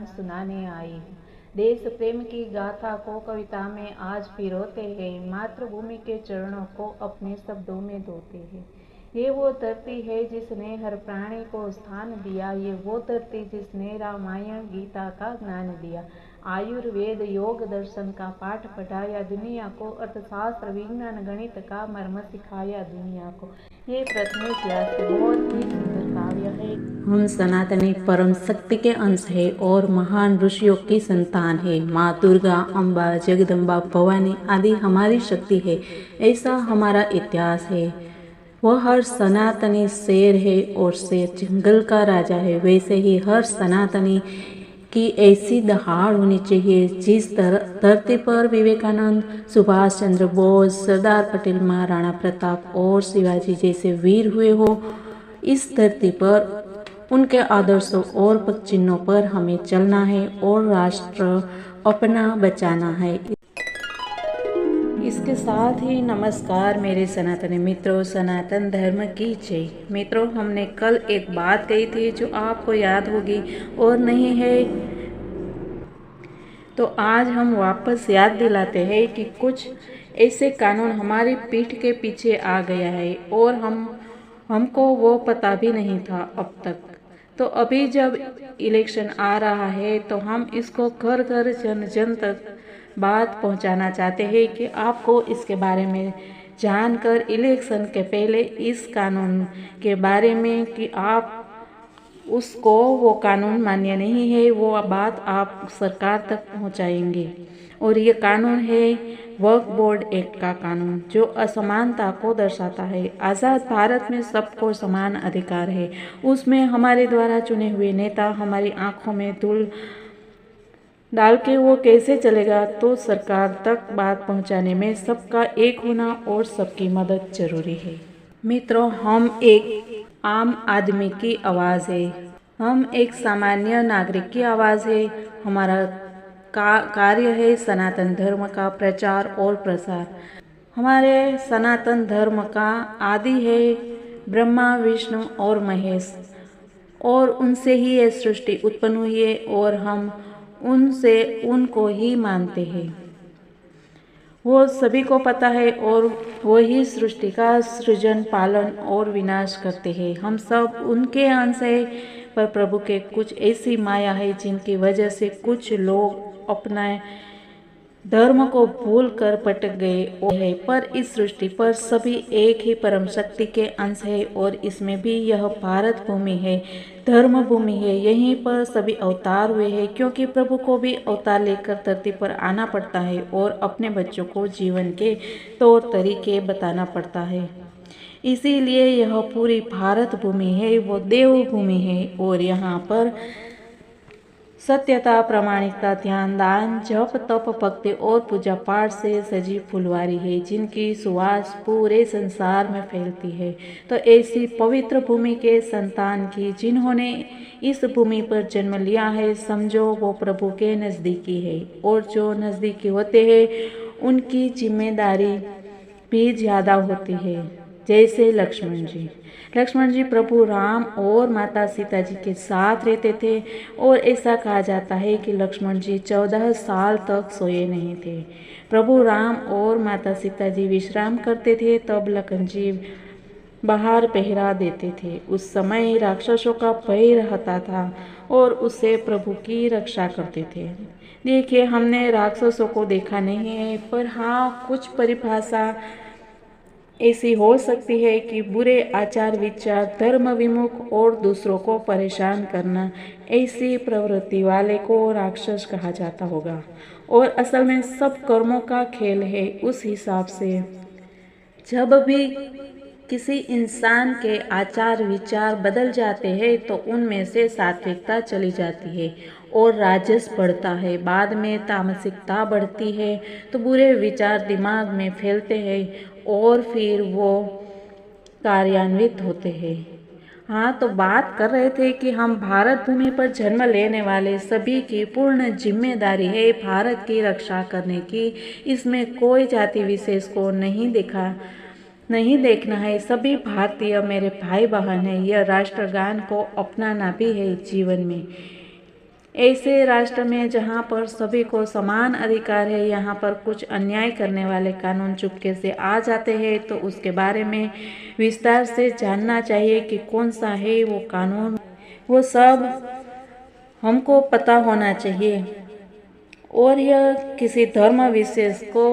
बलिदान सुनाने आई हूँ। देश प्रेम की गाथा को कविता में आज पिरोते हैं, मातृभूमि के चरणों को अपने शब्दों में धोते हैं। ये वो धरती है जिसने हर प्राणी को स्थान दिया, ये वो धरती जिसने रामायण गीता का ज्ञान दिया, आयुर्वेद योग दर्शन का पाठ पढ़ाया दुनिया को, अर्थशास्त्र विज्ञान गणित का मर्म सिखाया दुनिया को। ये प्रथमेश व्यास की बहुत ही सुंदर काव्य है। हम सनातनी परम शक्ति के अंश है और महान ऋषियों की संतान है। माँ दुर्गा, अम्बा, जगदम्बा, भवानी आदि हमारी शक्ति है, ऐसा हमारा इतिहास है। वह हर सनातनी शेर है और शेर जंगल का राजा है। वैसे ही हर सनातनी की ऐसी दहाड़ होनी चाहिए जिस धरती पर विवेकानंद, सुभाष चंद्र बोस, सरदार पटेल, महाराणा प्रताप और शिवाजी जैसे वीर हुए हो। इस धरती पर उनके आदर्शों और पद चिन्हों पर हमें चलना है और राष्ट्र अपना बचाना है। इसके साथ ही नमस्कार मेरे सनातनी मित्रों, सनातन धर्म की जय। मित्रों, हमने कल एक बात कही थी जो आपको याद होगी और नहीं है तो आज हम वापस याद दिलाते हैं कि कुछ ऐसे कानून हमारी पीठ के पीछे आ गया है और हमको वो पता भी नहीं था अब तक। तो अभी जब इलेक्शन आ रहा है तो हम इसको घर घर जन जन तक बात पहुंचाना चाहते हैं कि आपको इसके बारे में जानकर इलेक्शन के पहले इस कानून के बारे में कि आप उसको वो कानून मान्य नहीं है वो बात आप सरकार तक पहुंचाएंगे। और ये कानून है वक्फ बोर्ड एक्ट का कानून जो असमानता को दर्शाता है। आज़ाद भारत में सबको समान अधिकार है। उसमें हमारे द्वारा चुने हुए नेता हमारी आंखों में धूल डाल के वो कैसे चलेगा। तो सरकार तक बात पहुंचाने में सबका एक होना और सबकी मदद जरूरी है। मित्रों, हम एक आम आदमी की आवाज़ है, हम एक सामान्य नागरिक की आवाज़ है। हमारा कार्य है सनातन धर्म का प्रचार और प्रसार। हमारे सनातन धर्म का आदि है ब्रह्मा, विष्णु और महेश और उनसे ही ये सृष्टि उत्पन्न हुई है और हम उनको ही मानते हैं। वो सभी को पता है और वही सृष्टि का सृजन, पालन और विनाश करते हैं। हम सब उनके अंश है, पर प्रभु के कुछ ऐसी माया है जिनकी वजह से कुछ लोग अपना धर्म को भूल कर भटक गए है। पर इस सृष्टि पर सभी एक ही परम शक्ति के अंश है और इसमें भी यह भारत भूमि है, धर्म भूमि है। यहीं पर सभी अवतार हुए हैं क्योंकि प्रभु को भी अवतार लेकर धरती पर आना पड़ता है और अपने बच्चों को जीवन के तौर तरीके बताना पड़ता है। इसीलिए यह पूरी भारत भूमि है वो देव भूमि है और यहाँ पर सत्यता, प्रामाणिकता, ध्यान, दान, जप, तप, भक्ति और पूजा पाठ से सजी फुलवारी है जिनकी सुवास पूरे संसार में फैलती है। तो ऐसी पवित्र भूमि के संतान की जिन्होंने इस भूमि पर जन्म लिया है, समझो वो प्रभु के नज़दीकी है और जो नज़दीकी होते हैं उनकी जिम्मेदारी भी ज़्यादा होती है। जैसे लक्ष्मण जी प्रभु राम और माता सीता जी के साथ रहते थे और ऐसा कहा जाता है कि लक्ष्मण जी 14 साल तक सोए नहीं थे। प्रभु राम और माता सीता जी विश्राम करते थे, तब लखन जी बाहर पहरा देते थे। उस समय राक्षसों का भय रहता था और उससे प्रभु की रक्षा करते थे। देखिए, हमने राक्षसों को देखा नहीं है, पर हाँ कुछ परिभाषा ऐसी हो सकती है कि बुरे आचार विचार, धर्म विमुख और दूसरों को परेशान करना, ऐसी प्रवृत्ति वाले को राक्षस कहा जाता होगा। और असल में सब कर्मों का खेल है। उस हिसाब से जब भी किसी इंसान के आचार विचार बदल जाते हैं तो उनमें से सात्विकता चली जाती है और राजस बढ़ता है। बाद में तामसिकता बढ़ती है तो बुरे विचार दिमाग में फैलते हैं और फिर वो कार्यान्वित होते हैं। हाँ, तो बात कर रहे थे कि हम भारत भूमि पर जन्म लेने वाले सभी की पूर्ण जिम्मेदारी है भारत की रक्षा करने की। इसमें कोई जाति विशेष को नहीं देखना है। सभी भारतीय मेरे भाई बहन हैं। यह राष्ट्रगान को अपनाना भी है जीवन में। ऐसे राष्ट्र में जहाँ पर सभी को समान अधिकार है, यहाँ पर कुछ अन्याय करने वाले कानून चुपके से आ जाते हैं, तो उसके बारे में विस्तार से जानना चाहिए कि कौन सा है वो कानून। वो सब हमको पता होना चाहिए। और यह किसी धर्म विशेष को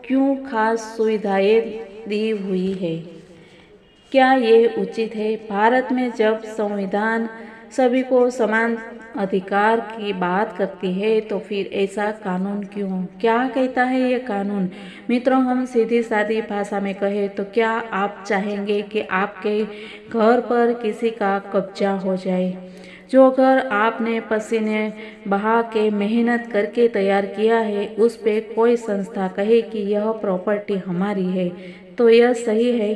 क्यों खास सुविधाएं दी हुई है, क्या ये उचित है? भारत में जब संविधान सभी को समान अधिकार की बात करती है, तो फिर ऐसा कानून क्यों? क्या कहता है ये कानून? मित्रों, हम सीधी सादी भाषा में कहें तो क्या आप चाहेंगे कि आपके घर पर किसी का कब्जा हो जाए? जो घर आपने पसीने बहा के मेहनत करके तैयार किया है, उस पे कोई संस्था कहे कि यह प्रॉपर्टी हमारी है, तो यह सही है?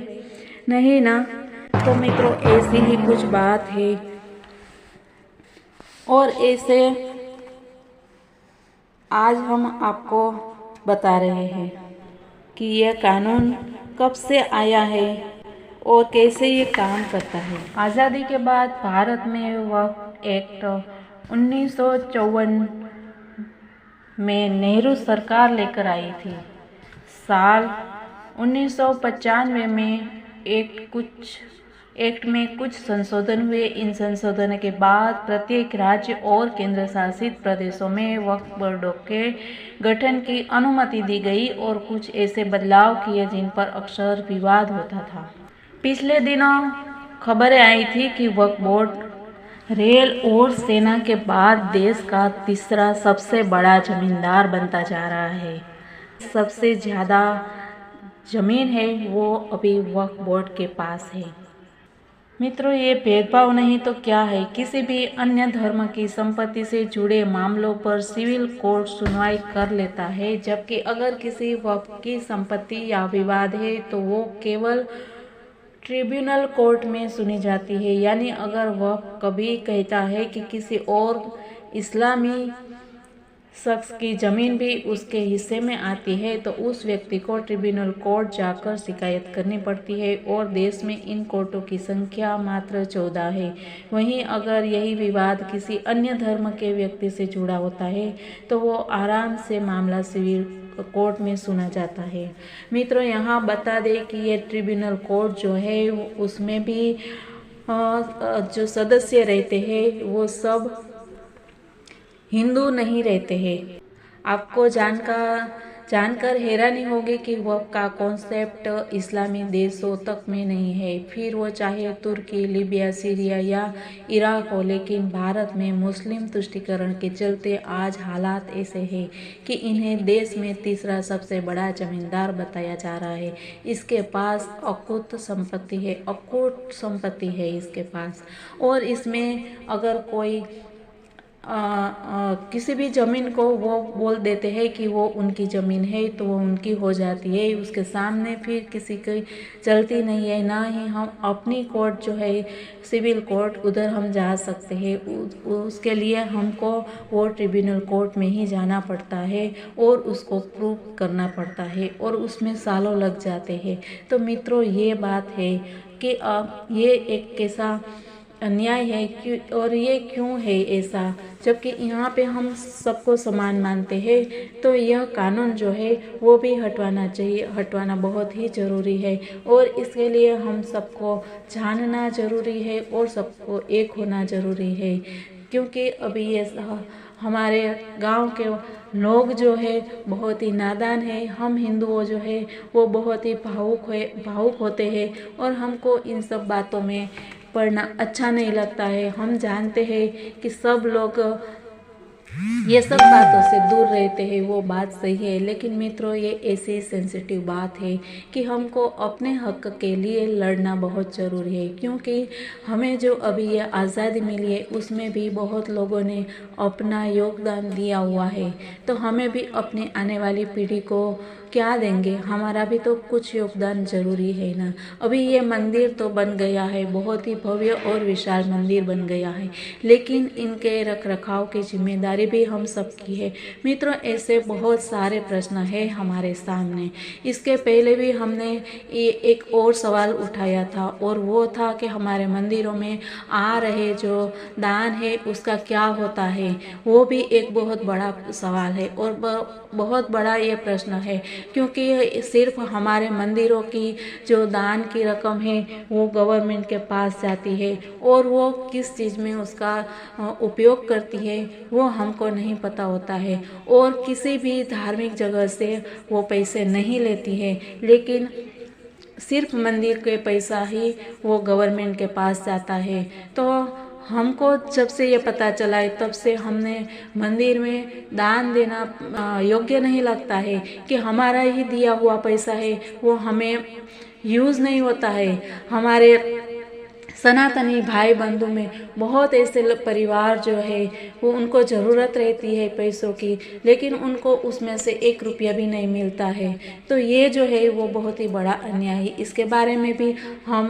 नहीं ना। तो मित्रों, ऐसी ही कुछ बात है। और ऐसे आज हम आपको बता रहे हैं कि यह कानून कब से आया है और कैसे ये काम करता है। आज़ादी के बाद भारत में वक्फ एक्ट 1954 में नेहरू सरकार लेकर आई थी। साल 1995 में एक्ट में कुछ संशोधन हुए। इन संशोधन के बाद प्रत्येक राज्य और केंद्र शासित प्रदेशों में वक्फ बोर्डों के गठन की अनुमति दी गई और कुछ ऐसे बदलाव किए जिन पर अक्सर विवाद होता था। पिछले दिनों खबरें आई थी कि वक्फ बोर्ड रेल और सेना के बाद देश का तीसरा सबसे बड़ा जमींदार बनता जा रहा है। सबसे ज़्यादा ज़मीन है वो अभी वक्फ बोर्ड के पास है। मित्रों, ये भेदभाव नहीं तो क्या है? किसी भी अन्य धर्म की संपत्ति से जुड़े मामलों पर सिविल कोर्ट सुनवाई कर लेता है, जबकि अगर किसी वक्फ की संपत्ति या विवाद है तो वो केवल ट्रिब्यूनल कोर्ट में सुनी जाती है। यानी अगर वक्फ कभी कहता है कि किसी और इस्लामी शख्स की ज़मीन भी उसके हिस्से में आती है, तो उस व्यक्ति को ट्रिब्यूनल कोर्ट जाकर शिकायत करनी पड़ती है। और देश में इन कोर्टों की संख्या मात्र 14 है। वहीं अगर यही विवाद किसी अन्य धर्म के व्यक्ति से जुड़ा होता है तो वो आराम से मामला सिविल कोर्ट में सुना जाता है। मित्रों, यहाँ बता दें कि ये ट्रिब्यूनल कोर्ट जो है उसमें भी जो सदस्य रहते हैं वो सब हिंदू नहीं रहते हैं। आपको जानकर हैरानी होगी कि वक्फ का कॉन्सेप्ट इस्लामी देशों तक में नहीं है, फिर वो चाहे तुर्की, लीबिया, सीरिया या इराक हो। लेकिन भारत में मुस्लिम तुष्टीकरण के चलते आज हालात ऐसे हैं कि इन्हें देश में तीसरा सबसे बड़ा जमींदार बताया जा रहा है। इसके पास अकूत संपत्ति है इसके पास। और इसमें अगर कोई किसी भी ज़मीन को वो बोल देते हैं कि वो उनकी ज़मीन है तो वो उनकी हो जाती है। उसके सामने फिर किसी की चलती नहीं है। ना ही हम अपनी कोर्ट जो है सिविल कोर्ट, उधर हम जा सकते हैं। उसके लिए हमको वो ट्रिब्यूनल कोर्ट में ही जाना पड़ता है और उसको प्रूव करना पड़ता है और उसमें सालों लग जाते हैं। तो मित्रों, ये बात है कि ये एक कैसा अन्याय है और ये क्यों है ऐसा, जबकि यहाँ पे हम सबको समान मानते हैं। तो यह कानून जो है वो भी हटवाना चाहिए, हटवाना बहुत ही ज़रूरी है। और इसके लिए हम सबको जानना ज़रूरी है और सबको एक होना ज़रूरी है, क्योंकि अभी ये हमारे गांव के लोग जो है बहुत ही नादान है। हम हिंदुओं जो है वो बहुत ही भावुक होते हैं और हमको इन सब बातों में पढ़ना अच्छा नहीं लगता है। हम जानते हैं कि सब लोग ये सब बातों से दूर रहते हैं, वो बात सही है। लेकिन मित्रों, ये ऐसी सेंसिटिव बात है कि हमको अपने हक के लिए लड़ना बहुत ज़रूरी है, क्योंकि हमें जो अभी ये आज़ादी मिली है उसमें भी बहुत लोगों ने अपना योगदान दिया हुआ है। तो हमें भी अपनी आने वाली पीढ़ी को क्या देंगे, हमारा भी तो कुछ योगदान जरूरी है ना। अभी ये मंदिर तो बन गया है, बहुत ही भव्य और विशाल मंदिर बन गया है, लेकिन इनके रख रखाव की जिम्मेदारी भी हम सबकी है। मित्रों, ऐसे बहुत सारे प्रश्न है हमारे सामने। इसके पहले भी हमने ये एक और सवाल उठाया था, और वो था कि हमारे मंदिरों में आ रहे जो दान है उसका क्या होता है। वो भी एक बहुत बड़ा सवाल है और बहुत बड़ा ये प्रश्न है, क्योंकि सिर्फ हमारे मंदिरों की जो दान की रकम है वो गवर्नमेंट के पास जाती है, और वो किस चीज़ में उसका उपयोग करती है वो हमको नहीं पता होता है, और किसी भी धार्मिक जगह से वो पैसे नहीं लेती है, लेकिन सिर्फ मंदिर के पैसा ही वो गवर्नमेंट के पास जाता है। तो हमको जब से ये पता चला है तब से हमने मंदिर में दान देना योग्य नहीं लगता है, कि हमारा ही दिया हुआ पैसा है वो हमें यूज़ नहीं होता है। हमारे सनातनी भाई बंधु में बहुत ऐसे परिवार जो है वो उनको ज़रूरत रहती है पैसों की, लेकिन उनको उसमें से 1 रुपया भी नहीं मिलता है। तो ये जो है वो बहुत ही बड़ा अन्याय है। इसके बारे में भी हम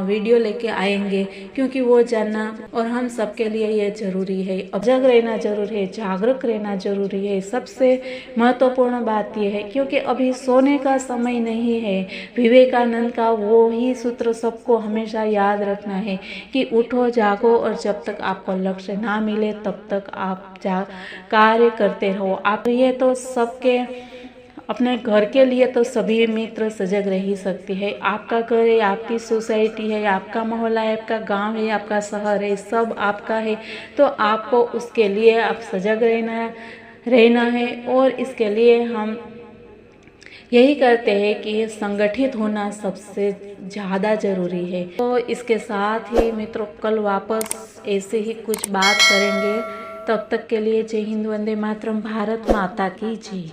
वीडियो लेके आएंगे, क्योंकि वो जानना और हम सबके लिए ये ज़रूरी है। अब सजग रहना जरूरी है, जागरूक रहना जरूरी है। सबसे महत्वपूर्ण बात यह है, क्योंकि अभी सोने का समय नहीं है। विवेकानंद का वो ही सूत्र सबको हमेशा याद रखना है कि उठो जागो, और जब तक आपको लक्ष्य ना मिले तब तक आप कार्य करते रहो। आप ये तो सबके अपने घर के लिए तो सभी मित्र सजग रह ही सकते हैं। आपका घर है, आपकी सोसाइटी है, आपका मोहल्ला है, आपका गांव है, आपका शहर है, सब आपका है। तो आपको उसके लिए आप सजग रहना है, और इसके लिए हम यही करते हैं कि संगठित होना सबसे ज़्यादा ज़रूरी है। तो इसके साथ ही मित्रों, कल वापस ऐसे ही कुछ बात करेंगे। तब तक के लिए जय हिंद, वंदे मातरम, भारत माता की जय।